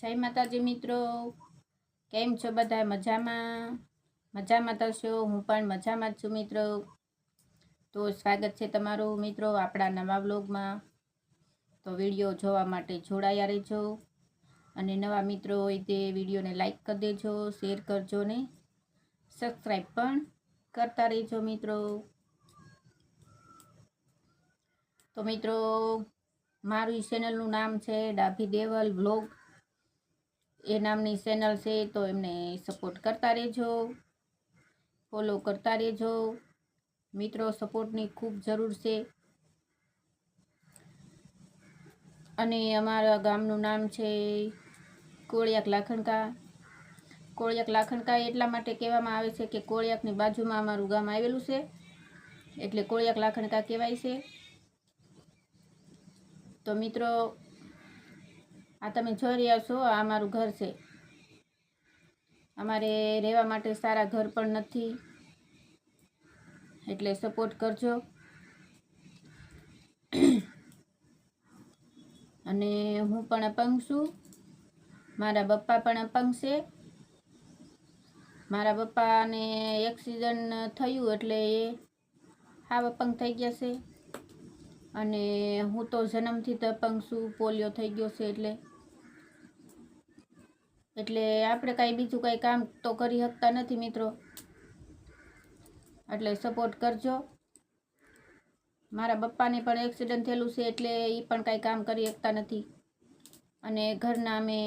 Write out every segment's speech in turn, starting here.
જય માતાજી મિત્રો, કેમ છો બધા? મજામાં થશો? હું પણ મજામાં જ છું મિત્રો. તો સ્વાગત છે તમારું મિત્રો આપણા નવા વ્લોગમાં. તો વિડીયો જોવા માટે જોડાયા રહેજો, અને નવા મિત્રો હોય તે વિડીયોને લાઈક કરી દેજો, શેર કરજો ને સબસ્ક્રાઈબ પણ કરતા રહેજો મિત્રો. તો મિત્રો, મારી ચેનલનું નામ છે ડાભી દેવલ વ્લોગ. એ નામની ચેનલ છે, તો એમને સપોર્ટ કરતા રહેજો, ફોલો કરતા રહેજો મિત્રો. સપોર્ટની ખૂબ જરૂર છે. અને અમારા ગામનું નામ છે કોળિયાક લાખણકા. કોળિયાક લાખણકા એટલા માટે કહેવામાં આવે છે કે કોળિયાકની બાજુમાં અમારું ગામ આવેલું છે, એટલે કોળિયાક લાખણકા કહેવાય છે. તો મિત્રો, આ તમે જોઈ રહ્યા છો, આ અમારું ઘર છે. અમારે રહેવા માટે સારા ઘર પણ નથી, એટલે સપોર્ટ કરજો. અને હું પણ અપંગ છું, મારા પપ્પા પણ અપંગ છે. મારા પપ્પાને એક્સિડન્ટ થયું એટલે એ હાવ અપંગ થઈ ગયા છે. અને હું તો જન્મથી જ અપંગ છું, પોલિયો થઈ ગયો છે. એટલે આપણે કાંઈ બીજું કાંઈ કામ તો કરી શકતા નથી મિત્રો, એટલે સપોર્ટ કરજો. મારા પપ્પાને પણ એક્સિડન્ટ થયેલું છે, એટલે એ પણ કાંઈ કામ કરી શકતા નથી. અને ઘરના અમે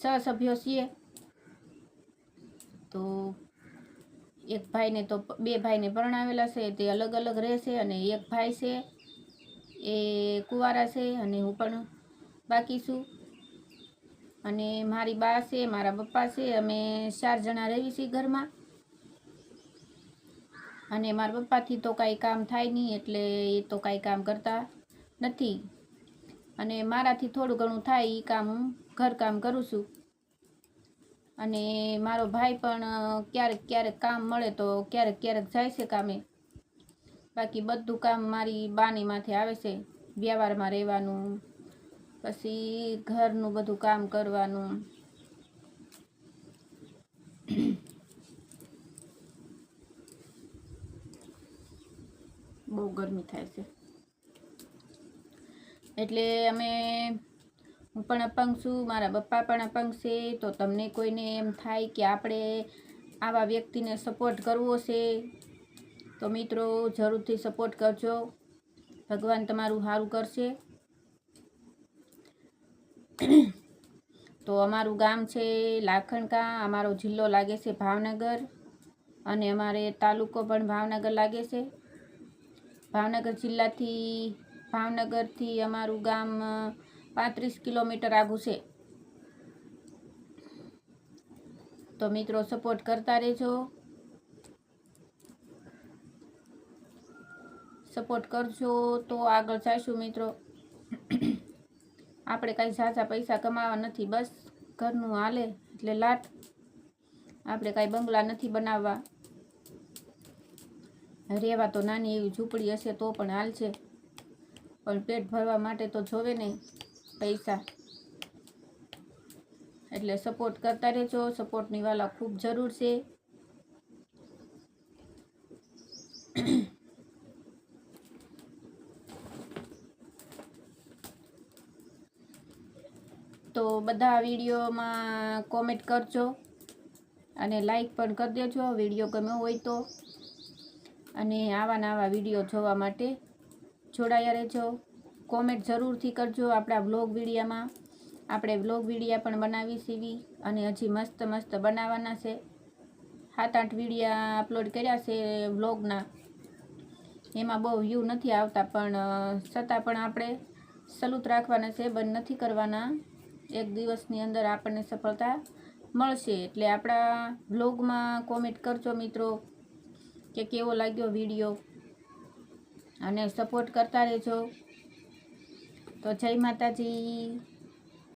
6 સભ્યો છીએ. તો એક ભાઈને તો 2 ભાઈને પરણાવેલા છે, તે અલગ અલગ રહે છે. અને એક ભાઈ છે એ કુંવારા છે, અને હું પણ બાકી છું. અને મારી બા છે, મારા પપ્પા છે, અમે 4 જણા રહીએ છીએ ઘરમાં. અને મારા પપ્પાથી તો કાંઈ કામ થાય નહીં, એટલે એ તો કાંઈ કામ કરતા નથી. અને મારાથી થોડું ઘણું થાય એ કામ હું ઘરકામ કરું છું. અને મારો ભાઈ પણ ક્યારેક ક્યારેક કામ મળે તો ક્યારેક ક્યારેક જાય છે કામે. બાકી બધું કામ મારી બાની માથે આવે છે. વ્યવહારમાં રહેવાનું, પછી ઘરનું બધું કામ કરવાનું. બહુ ગરમી થાય છે, એટલે હું પણ અપંગ છું, મારા પપ્પા પણ અપંગ છે. તો તમને કોઈને એમ થાય કે આપણે આવા વ્યક્તિને સપોર્ટ કરવો છે, તો મિત્રો જરૂરથી સપોર્ટ કરજો. ભગવાન તમારું સારું કરશે. તો અમારું ગામ છે લાખણકા, અમારો જિલ્લો લાગે છે ભાવનગર, અને અમારે તાલુકો પણ ભાવનગર લાગે છે. ભાવનગર જિલ્લાથી, ભાવનગરથી અમારું ગામ 35 કિલોમીટર આગું છે. તો મિત્રો સપોર્ટ કરતા રહેજો, સપોર્ટ કરજો તો આગળ જઈશું મિત્રો. આપણે કાંઈ ઝાઝા પૈસા કમાવા નથી, બસ ઘરનું હાલે એટલે લાટ. આપણે કાંઈ બંગલા નથી બનાવવા, રહેવા તો નાની એવી ઝૂંપડી હશે તો પણ હાલ છે, પણ પેટ ભરવા માટે તો જોવે નહીં પૈસા. એટલે સપોર્ટ કરતા રહેજો. સપોર્ટની વાલા ખૂબ જરૂર છે. તો બધા વિડીયોમાં કોમેન્ટ કરજો, અને લાઈક પણ કરી દેજો વિડીયો ગમ્યો હોય તો. અને આવા વિડીયો જોવા માટે જોડાયા રહેજો. કોમેન્ટ જરૂરથી કરજો આપણા વ્લોગ વિડીયામાં. આપણે વ્લોગ વિડીયા પણ બનાવી સીવી, અને હજી મસ્ત મસ્ત બનાવવાના છે. 7-8 વિડીયા અપલોડ કર્યા છે વ્લોગના. એમાં બહુ વ્યૂ નથી આવતા, પણ છતાં પણ આપણે સલુત રાખવાના છે, બંધ નથી કરવાના. એક દિવસની અંદર આપણને સફળતા મળશે. એટલે આપણા વ્લોગમાં કોમેન્ટ કરજો મિત્રો કે કેવો લાગ્યો વિડીયો, અને સપોર્ટ કરતા રહેજો. તો જય માતાજી.